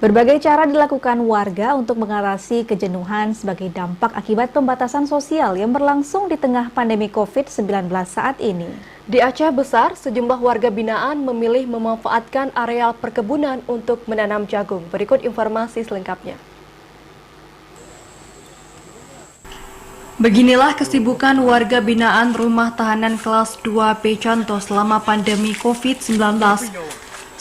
Berbagai cara dilakukan warga untuk mengatasi kejenuhan sebagai dampak akibat pembatasan sosial yang berlangsung di tengah pandemi COVID-19 saat ini. Di Aceh Besar, sejumlah warga binaan memilih memanfaatkan areal perkebunan untuk menanam jagung. Berikut informasi selengkapnya. Beginilah kesibukan warga binaan rumah tahanan kelas 2B Contoh selama pandemi COVID-19.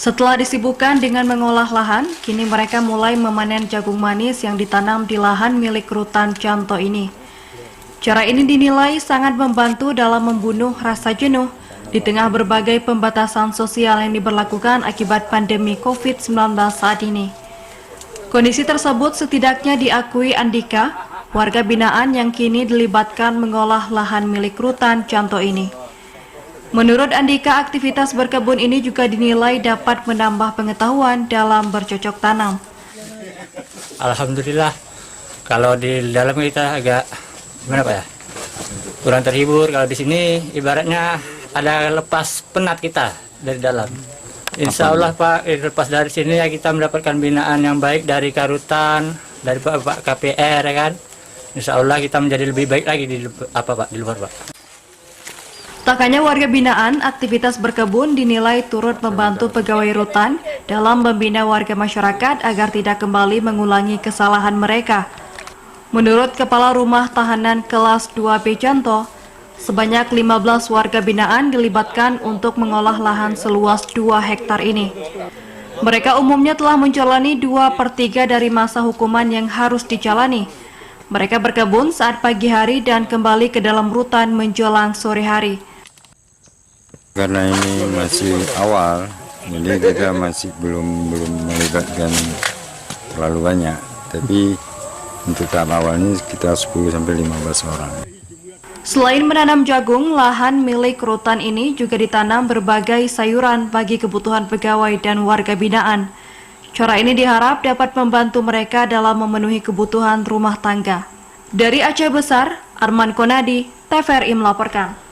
Setelah disibukkan dengan mengolah lahan, kini mereka mulai memanen jagung manis yang ditanam di lahan milik Rutan Contoh ini. Cara ini dinilai sangat membantu dalam membunuh rasa jenuh di tengah berbagai pembatasan sosial yang diberlakukan akibat pandemi COVID-19 saat ini. Kondisi tersebut setidaknya diakui Andika, warga binaan yang kini dilibatkan mengolah lahan milik Rutan Contoh ini. Menurut Andika, aktivitas berkebun ini juga dinilai dapat menambah pengetahuan dalam bercocok tanam. Alhamdulillah, kalau di dalam kita agak gimana Pak ya, kurang terhibur. Kalau di sini ibaratnya ada lepas penat kita dari dalam. Insya Allah Pak, lepas dari sini ya kita mendapatkan binaan yang baik dari Karutan, dari Pak KPR ya kan. Insya Allah kita menjadi lebih baik lagi di luar Pak. Tak hanya warga binaan, aktivitas berkebun dinilai turut membantu pegawai rutan dalam membina warga masyarakat agar tidak kembali mengulangi kesalahan mereka. Menurut Kepala Rumah Tahanan Kelas 2B Contoh, sebanyak 15 warga binaan dilibatkan untuk mengolah lahan seluas 2 hektar ini. Mereka umumnya telah menjalani 2/3 dari masa hukuman yang harus dijalani. Mereka berkebun saat pagi hari dan kembali ke dalam rutan menjelang sore hari. Karena ini masih awal, jadi kita masih belum melibatkan terlalu banyak. Tapi untuk tahap awal ini sekitar 10-15 orang. Selain menanam jagung, lahan milik rutan ini juga ditanam berbagai sayuran bagi kebutuhan pegawai dan warga binaan. Cara ini diharap dapat membantu mereka dalam memenuhi kebutuhan rumah tangga. Dari Aceh Besar, Arman Konadi, TVRI melaporkan.